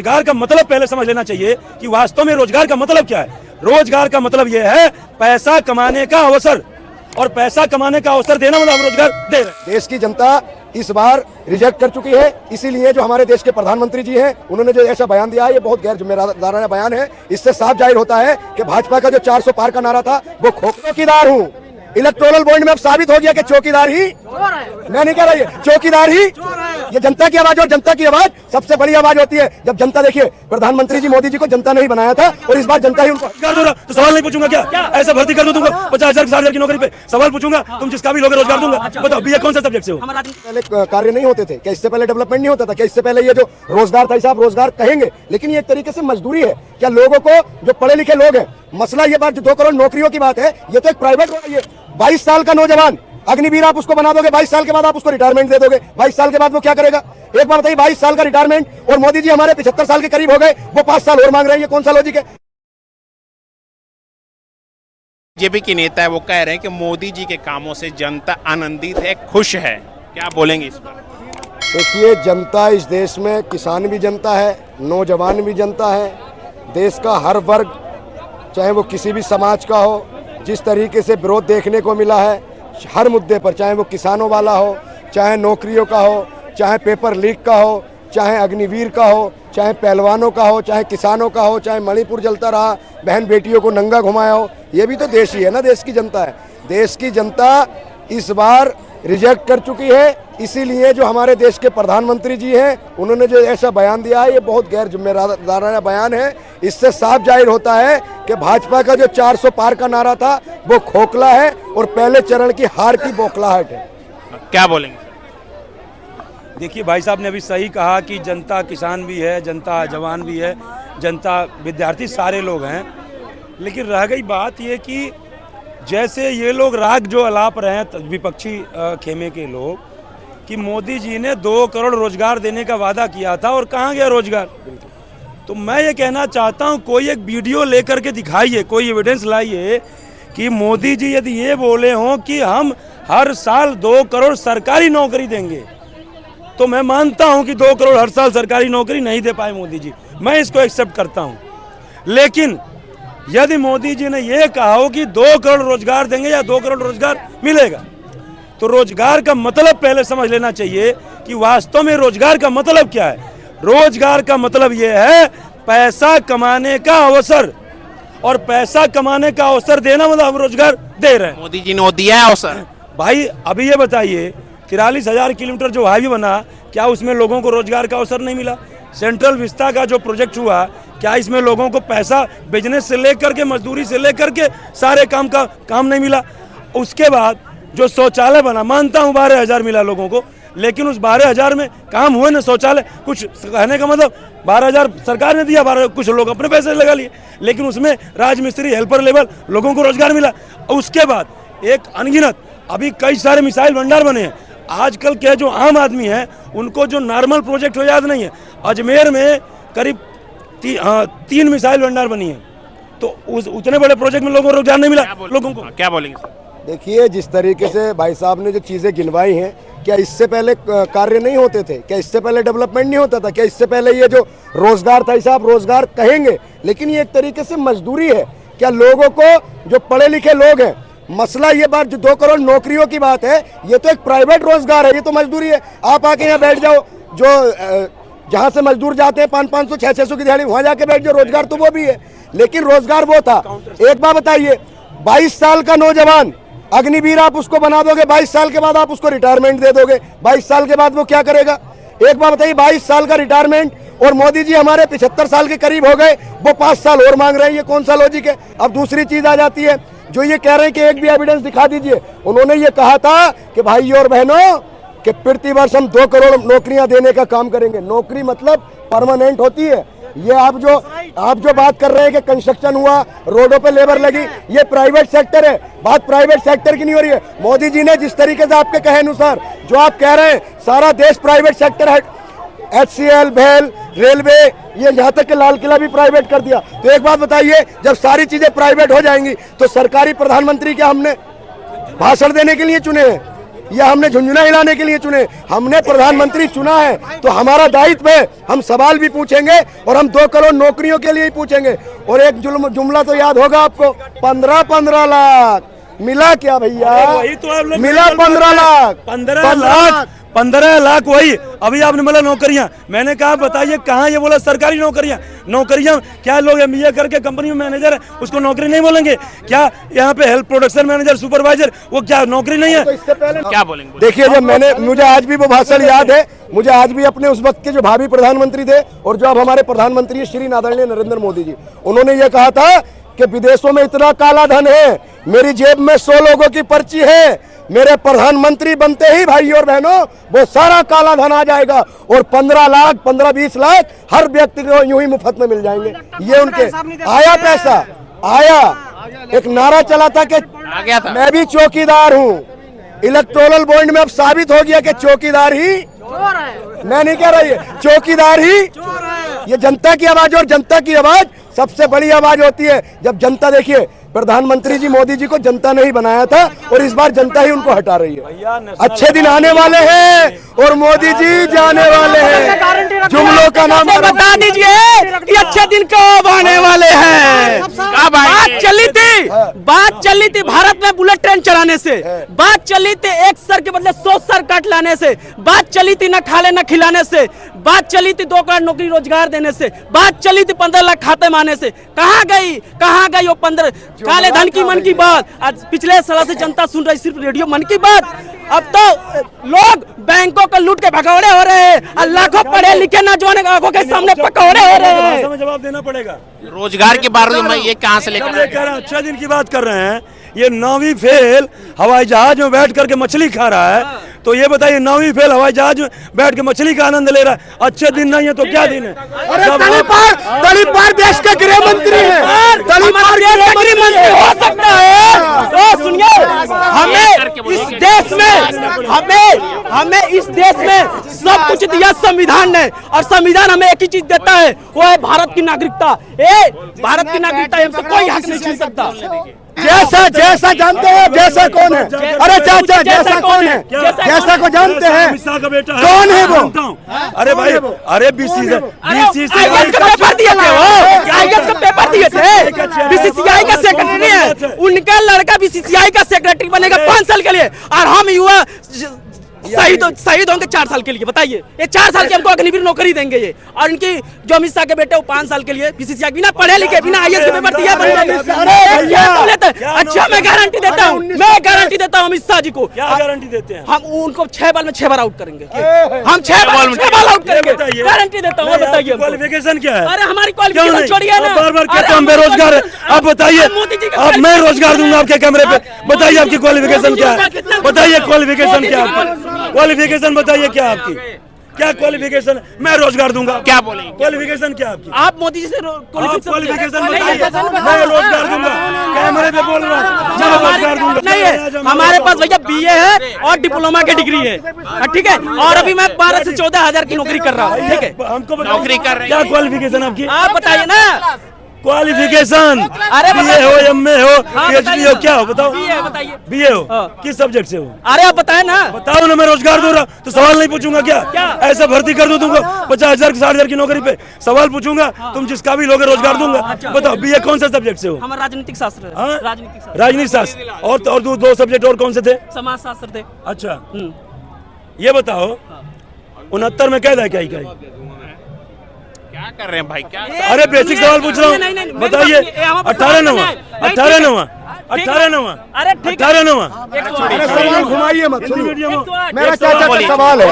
रोजगार का मतलब पहले समझ लेना चाहिए कि वास्तव में रोजगार का मतलब क्या है। रोजगार का मतलब यह है पैसा कमाने का अवसर, और पैसा कमाने का अवसर देना मतलब हम रोजगार दे रहे हैं। देश की जनता इस बार रिजेक्ट कर चुकी है, इसीलिए जो हमारे देश के प्रधानमंत्री जी हैं उन्होंने जो ऐसा बयान दिया है ये बहुत गैर जिम्मेदाराना बयान है। इससे साफ जाहिर होता है कि भाजपा का जो 400 पार का नारा था वो चौकीदार हूँ। इलेक्टोरल बॉन्ड में अब साबित हो गया कि चौकीदार ही, मैं नहीं कह रहा, ये चौकीदार ही, ये जनता की आवाज, और जनता की आवाज सबसे बड़ी आवाज होती है। जब जनता, देखिए प्रधानमंत्री जी मोदी जी को जनता ने ही बनाया था और इस बार जनता ही उनको तो सवाल नहीं पूछूंगा क्या ऐसा भर्ती कर दूंगा 50,000 60,000 की नौकरी पे, सवाल पूछूंगा तुम जिसका भी लोगे रोजगार दूंगा। बताओ ये कौन सा सब्जेक्ट से हो? पहले कार्य नहीं होते थे क्या? इससे पहले डेवलपमेंट नहीं होता था क्या? इससे पहले ये जो रोजगार था इसे आप रोजगार कहेंगे, लेकिन ये एक तरीके से मजदूरी है क्या? लोगों को, जो पढ़े लिखे लोग हैं, मसला ये बात जो 2 करोड़ नौकरियों की बात है, ये तो एक प्राइवेट, ये 22 साल का नौजवान अग्निवीर आप उसको बना दोगे, 22 साल के बाद आप उसको रिटायरमेंट दे दोगे, 22 साल के बाद वो क्या करेगा? एक बार बताइए, 22 साल का रिटायरमेंट और मोदी जी हमारे 75 साल के करीब हो गए, वो 5 साल और मांग रहे हैं, ये कौन सा लॉजिक है? बीजेपी के नेता है वो कह रहे हैं कि मोदी जी के कामों से जनता आनंदित है, खुश है, क्या बोलेंगे इस पर? देखिए, जनता इस देश में, किसान भी जनता है, नौजवान भी जनता है, देश का हर वर्ग, चाहे वो किसी भी समाज का हो, जिस तरीके से विरोध देखने को मिला है हर मुद्दे पर, चाहे वो किसानों वाला हो, चाहे नौकरियों का हो, चाहे पेपर लीक का हो, चाहे अग्निवीर का हो, चाहे पहलवानों का हो, चाहे किसानों का हो, चाहे मणिपुर जलता रहा, बहन बेटियों को नंगा घुमाया हो, ये भी तो देश ही है ना, देश की जनता है। देश की जनता इस बार रिजेक्ट कर चुकी है, इसीलिए जो हमारे देश के प्रधानमंत्री जी हैं उन्होंने जो ऐसा बयान दिया है ये बहुत गैर जिम्मेदाराना बयान है। इससे साफ जाहिर होता है कि भाजपा का जो 400 पार का नारा था वो खोखला है और पहले चरण की हार की बौखलाहट है। क्या बोलेंगे? देखिए भाई साहब ने अभी सही कहा कि जनता किसान भी है, जनता जवान भी है, जनता विद्यार्थी, सारे लोग हैं, लेकिन रह गई बात ये कि जैसे ये लोग राग जो अलाप रहे हैं विपक्षी खेमे के लोग कि मोदी जी ने 2 करोड़ रोजगार देने का वादा किया था और कहाँ गया रोजगार। तो मैं ये कहना चाहता हूँ, कोई एक वीडियो लेकर के दिखाइए, कोई एविडेंस लाइए कि मोदी जी यदि ये बोले हों कि हम हर साल 2 करोड़ सरकारी नौकरी देंगे, तो मैं मानता हूँ कि 2 करोड़ हर साल सरकारी नौकरी नहीं दे पाए मोदी जी, मैं इसको एक्सेप्ट करता हूँ। लेकिन यदि मोदी जी ने यह कहा हो कि 2 करोड़ रोजगार देंगे या 2 करोड़ रोजगार मिलेगा, तो रोजगार का मतलब पहले समझ लेना चाहिए कि वास्तव में रोजगार का मतलब क्या है। रोजगार का मतलब यह है पैसा कमाने का अवसर, और पैसा कमाने का अवसर देना मतलब हम रोजगार दे रहे हैं। मोदी जी ने दिया है अवसर। भाई अभी ये बताइए, 43,000 किलोमीटर जो हाईवे बना, क्या उसमें लोगों को रोजगार का अवसर नहीं मिला? सेंट्रल विस्ता का जो प्रोजेक्ट हुआ, क्या इसमें लोगों को पैसा, बिजनेस से लेकर के मजदूरी से लेकर के सारे काम नहीं मिला? उसके बाद जो शौचालय बना, मानता हूँ 12,000 मिला लोगों को, लेकिन उस 12,000 में काम हुए ना शौचालय? कुछ कहने का मतलब 12,000 सरकार ने दिया, 12 कुछ लोग अपने पैसे लगा लिए, लेकिन उसमें राजमिस्त्री, हेल्पर लेवल लोगों को रोजगार मिला। उसके बाद एक अनगिनत अभी कई सारे मिसाइल भंडार बने हैं। आजकल के जो आम आदमी है उनको जो नॉर्मल प्रोजेक्ट हो याद नहीं है, अजमेर में करीब 3 मिसाइल भंडार बनी है, तो उतने बड़े प्रोजेक्ट में लोगों को रोजगार नहीं मिला। लोगों को क्या बोलेंगे? देखिए, जिस तरीके से भाई साहब ने जो चीज़ें गिनवाई हैं, क्या इससे पहले कार्य नहीं होते थे क्या? इससे पहले डेवलपमेंट नहीं होता था क्या? इससे पहले ये जो रोजगार था इसे आप रोजगार कहेंगे, लेकिन ये एक तरीके से मजदूरी है क्या? लोगों को, जो पढ़े लिखे लोग हैं, मसला ये बात जो 2 करोड़ नौकरियों की बात है, ये तो एक प्राइवेट रोजगार है, ये तो मजदूरी है। आप आके यहाँ बैठ जाओ, जो जहाँ से मजदूर जाते हैं 500-500 600 की दिहाड़ी, वहाँ जाके बैठ जाओ, रोजगार तो वो भी है, लेकिन रोजगार वो था। एक बात बताइए, 22 साल का नौजवान अग्निवीर आप उसको बना दोगे, 22 साल के बाद आप उसको रिटायरमेंट दे दोगे, 22 साल के बाद वो क्या करेगा? एक बात बताइए, 22 साल का रिटायरमेंट और मोदी जी हमारे 75 साल के करीब हो गए, वो 5 साल और मांग रहे हैं, ये कौन सा लॉजिक है? अब दूसरी चीज आ जाती है, जो ये कह रहे हैं कि एक भी एविडेंस दिखा दीजिए। उन्होंने ये कहा था कि भाइयों और बहनों कि प्रति वर्ष हम 2 करोड़ नौकरियां देने का काम करेंगे। नौकरी मतलब परमानेंट होती है। ये आप जो बात कर रहे हैं कि कंस्ट्रक्शन हुआ, रोडों पे लेबर लगी, ये प्राइवेट सेक्टर है, बात प्राइवेट सेक्टर की नहीं हो रही है। मोदी जी ने जिस तरीके से आपके कहे अनुसार जो आप कह रहे हैं सारा देश प्राइवेट सेक्टर है, HCL, भेल, रेलवे, ये यहाँ तक के लाल किला भी प्राइवेट कर दिया। तो एक बात बताइए, जब सारी चीजें प्राइवेट हो जाएंगी तो सरकारी प्रधानमंत्री क्या हमने भाषण देने के लिए चुने हैं? या हमने झुंझुना हिलाने के लिए चुने? हमने प्रधानमंत्री चुना है तो हमारा दायित्व है, हम सवाल भी पूछेंगे और हम 2 करोड़ नौकरियों के लिए ही पूछेंगे। और एक जुमला तो याद होगा आपको, 15 लाख मिला क्या भैया? वही तो आप लोग मिला 15 लाख, 15 लाख वही। अभी आपने बोला नौकरियां, मैंने कहा बताइए कहाँ, ये बोला सरकारी नौकरियां क्या लोग MBA करके कंपनी में मैनेजर है उसको नौकरी नहीं बोलेंगे क्या? यहाँ पे हेल्थ प्रोडक्शन मैनेजर सुपरवाइजर वो क्या नौकरी नहीं है? तो इससे पहले क्या बोलेंगे? देखिए, जब मुझे आज भी वो भाषण याद है, मुझे आज भी अपने उस वक्त के जो भावी प्रधानमंत्री थे और जो अब हमारे प्रधानमंत्री श्री आदरणीय नरेंद्र मोदी जी, उन्होंने ये कहा था कि विदेशों में इतना काला धन है, मेरी जेब में 100 लोगों की पर्ची है, मेरे प्रधानमंत्री बनते ही भाई और बहनों वो सारा काला धन आ जाएगा और 15-20 लाख हर व्यक्ति को यूं ही मुफ्त में मिल जाएंगे। ये उनके आया पैसा आया। एक नारा चला था कि आ गया था। मैं भी चौकीदार हूँ। इलेक्टोरल बॉन्ड में अब साबित हो गया कि चौकीदार ही, मैं नहीं कह रहा, ये चौकीदार ही, ये जनता की आवाज, और जनता की आवाज सबसे बड़ी आवाज होती है। जब जनता, देखिए प्रधानमंत्री जी मोदी जी को जनता ने ही बनाया था और इस बार जनता ही उनको हटा रही है। अच्छे दिन आने वाले हैं और मोदी जी जाने वाले हैं। जुमलों का नाम बता दीजिए कि अच्छे दिन कब आने वाले हैं। बात चली थी भारत में बुलेट ट्रेन चलाने से, बात चली थी 1 सर के बदले 100 सर काट लाने से, बात चली थी न खाले न खिलाने से, बात चली थी 2 करोड़ नौकरी रोजगार देने से, बात चली थी 15 लाख खाते माने से। कहाँ गई वो 15 काले धन की मन की बात? आज पिछले साल से जनता सुन रही सिर्फ रेडियो मन की बात। अब तो लोग बैंकों को लूट के भगौड़े हो रहे हैं और लाखों पढ़े लिखे नौजवान आंखों के सामने पकौड़े हो रहे हैं। जवाब देना पड़ेगा। रोजगार के बारे में ये कहाँ से लेकर कह रहे हैं, अच्छे दिन की बात कर रहे हैं। ये 9वीं फेल हवाई जहाज में बैठ करके मछली खा रहा है, तो ये बताइए 9वीं फेल हवाई जहाज में बैठ के मछली का आनंद ले रहा है। अच्छे दिन नहीं है तो क्या दिन है? अरे तलीपार देश के गृह मंत्री है, तलीपार गृह मंत्री हो सकता है। तो सुनिए, हमें इस देश में सब कुछ दिया संविधान ने, और संविधान हमें एक ही चीज देता है, वो है भारत की नागरिकता। भारत की नागरिकता हमसे कोई हक नहीं छीन सकता। जैसा जानते हैं, जैसा कौन है? अरे चाचा, जैसा कौन है? जैसा को जानते हैं, कौन है वो? अरे भाई, अरे BCCI का पेपर दिए थे, वो आईएएस का पेपर दिए थे, BCCI का सेक्रेटरी है, उनका लड़का BCCI का सेक्रेटरी बनेगा 5 साल के लिए, और हम युवा शहीद होंगे 4 साल के लिए। बताइए, ये 4 साल की हमको अग्निवीर नौकरी देंगे ये, और इनकी जो अमित शाह के बेटे वो 5 साल के लिए BCCI बिना पढ़े लिखे बिना आईएएस के पेपर दिया। अच्छा, मैं गारंटी देता हूँ, अमित शाह जी को। क्या गारंटी देते हैं? हम उनको 6 बॉल में 6 बार आउट करेंगे। हम 6 बॉल में 6 बार आउट करेंगे, गारंटी देता हूँ। बताइए क्वालिफिकेशन क्या है? अरे हमारी क्वालिफिकेशन छोड़िए ना, बार कहते हम बेरोजगार है। आप बताइए, अब मैं रोजगार दूंगा आपके कैमरे पे। बताइए आपकी क्वालिफिकेशन क्या है? बताइए क्वालिफिकेशन क्या है? क्वालिफिकेशन बताइए क्या आपकी, क्या क्वालिफिकेशन है? मैं रोजगार दूंगा। क्या बोलेंगे? क्वालिफिकेशन क्या आपकी? आप मोदी जी से क्वालिफिकेशन बताइए। मैं रोजगार दूंगा, कैमरे पे बोल रहा हूँ, मैं रोजगार दूंगा। नहीं है हमारे पास भैया, BA है और डिप्लोमा की डिग्री है, ठीक है, और अभी मैं 12 से 14 हजार की नौकरी कर रहा हूँ, ठीक है। हमको नौकरी कर रहे हैं। क्या क्वालिफिकेशन आपकी? आप बताइए ना क्वालिफिकेशन। अरे BA हो, MA हो, PhD हो, क्या हो बताओ? बताइए। BA हो, किस सब्जेक्ट से हो? अरे आप बताए ना। बताओ ना, मैं रोजगार दूं रहा तो सवाल नहीं पूछूंगा क्या? ऐसा भर्ती कर दूं तुमको 50,000 60,000 की नौकरी पे, सवाल पूछूंगा? तुम जिस काबिल लोगे रोजगार दूंगा। बताओ BA कौन सा सब्जेक्ट से हो? हमारा राजनीतिक शास्त्र है। हाँ? राजनीतिक शास्त्र। और 2 सब्जेक्ट और कौन से थे? समाज शास्त्र थे। अच्छा, ये बताओ 69 में कैद है क्या इकाई? क्या कर रहे हैं भाई? क्या अरे बेसिक सवाल पूछ रहा हूँ, बताइए। 18/9 सवाल घुमाइए मत, मेरा चाचा का सवाल है।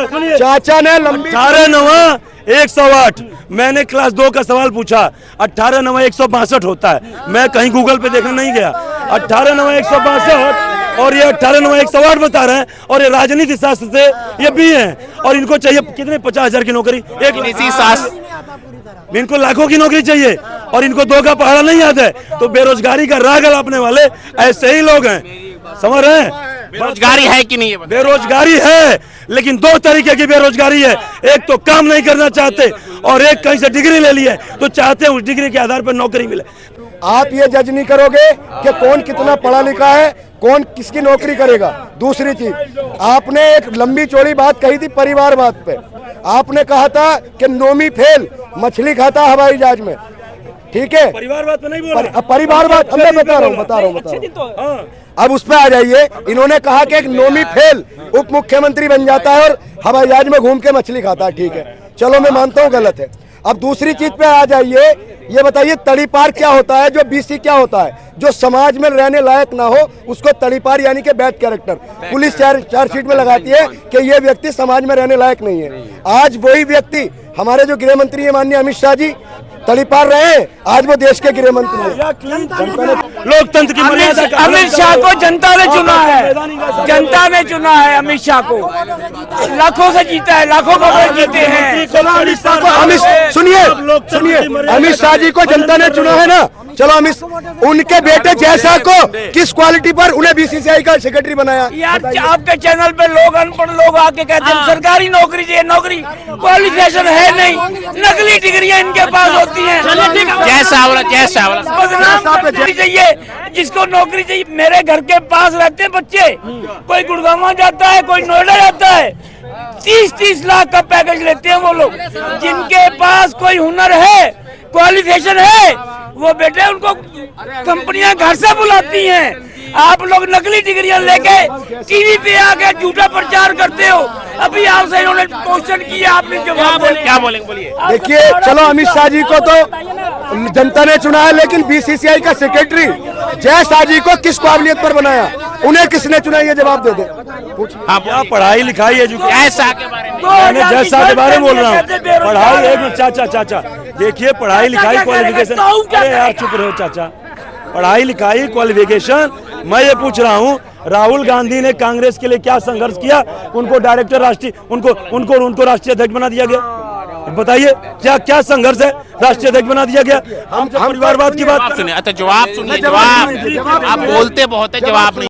सुनिए, चाचा ने लंबी 18/9 108। मैंने क्लास 2 का सवाल पूछा, 18/9 162 होता है। मैं कहीं गूगल पे देखने नहीं गया। 18/9 162 और ये 18/9 108 बता रहे हैं, और ये राजनीति शास्त्र से ये BA हैं, और इनको चाहिए कितने? 50,000 की नौकरी। इसी शास्त्र इनको लाखों की नौकरी चाहिए, और इनको 2 का पहाड़ा नहीं याद है। तो बेरोजगारी का राग अलापने वाले ऐसे ही लोग हैं, समझ रहे हैं? बेरोजगारी है कि नहीं है? बेरोजगारी है, लेकिन 2 तरीके की बेरोजगारी है। एक तो काम नहीं करना चाहते, और एक कहीं से डिग्री ले ली है तो चाहते हैं उस डिग्री के आधार पर नौकरी मिले। आप ये जज नहीं करोगे कि कौन कितना पढ़ा लिखा है, कौन किसकी नौकरी करेगा। दूसरी चीज, आपने एक लंबी चौड़ी बात कही थी परिवारवाद पे। आपने कहा था कि नोमी फेल मछली खाता हवाई जहाज में, ठीक है। परिवारवाद पे नहीं बोल रहे। परिवारवाद मैं बता रहा हूँ। अब उस पर आ जाइए। इन्होंने कहा कि एक नोमी फेल उप मुख्यमंत्री बन जाता है और हवाई जहाज में घूम के मछली खाता है, ठीक है, चलो मैं मानता हूँ गलत है। अब दूसरी चीज पे आ जाइए, ये बताइए तड़ीपार क्या होता है, जो बीसी क्या होता है, जो समाज में रहने लायक ना हो उसको तड़ीपार यानी कि बैड कैरेक्टर पुलिस चार्जशीट में लगाती है कि ये व्यक्ति समाज में रहने लायक नहीं है। आज वही व्यक्ति हमारे जो गृह मंत्री है माननीय अमित शाह जी तड़ीपार रहे, आज वो देश के गृह मंत्री हैं। लोकतंत्र की मर्यादा का अमित शाह को जनता ने चुना है, जनता ने चुना है अमित शाह को, लाखों से जीता है, लाखों करोड़ जीते हैं। सुनिए अमित शाह जी को जनता ने चुना है ना, चलो अमित उनके बेटे जैसा को किस क्वालिटी पर उन्हें बीसीसीआई का सेक्रेटरी बनाया। यार आपके चैनल पे लोग अनपढ़ लोग आके कहते हैं सरकारी नौकरी चाहिए, नौकरी क्वालिफिकेशन है नहीं, नकली डिग्रियां इनके पास होती हैं। बदनाम चाहिए जिसको नौकरी चाहिए। मेरे घर के पास रहते हैं बच्चे, कोई गुड़गांव जाता है, कोई नोएडा जाता है, 30-30 लाख का पैकेज लेते हैं वो लोग। जिनके पास कोई हुनर है, क्वालिफिकेशन है, वो बेटे उनको कंपनियां घर से बुलाती हैं। आप लोग नकली डिग्रियां लेके टीवी पे आके झूठा प्रचार करते हो। अभी आपसे इन्होंने क्वेश्चन किया, आपने जवाब क्या बोलेंगे, बोलिए। देखिए चलो अमित शाह जी को तो जनता ने चुना है, लेकिन बीसीसीआई का सेक्रेटरी जय शाह जी को किस काबिलियत पर बनाया, उन्हें किसने चुना, ये जवाब दे दे। हाँ, पढ़ाई लिखाई एजुकेशन जय शाह के बारे में मैं जय शाह के बारे में बोल रहा हूँ। पढ़ाई एक चाचा देखिए पढ़ाई लिखाई क्वालिफिकेशन, अरे यार चुप रहो चाचा। पढ़ाई लिखाई क्वालिफिकेशन मैं ये पूछ रहा हूँ, राहुल गांधी ने कांग्रेस के लिए क्या संघर्ष किया, उनको डायरेक्टर राष्ट्रीय उनको राष्ट्रीय अध्यक्ष बना दिया गया। बताइए क्या क्या संघर्ष है, राष्ट्रीय अध्यक्ष बना दिया गया। हम परिवारवाद की बात सुनिए। अच्छा जवाब सुनिए, जवाब आप बोलते बहुत है, जवाब नहीं।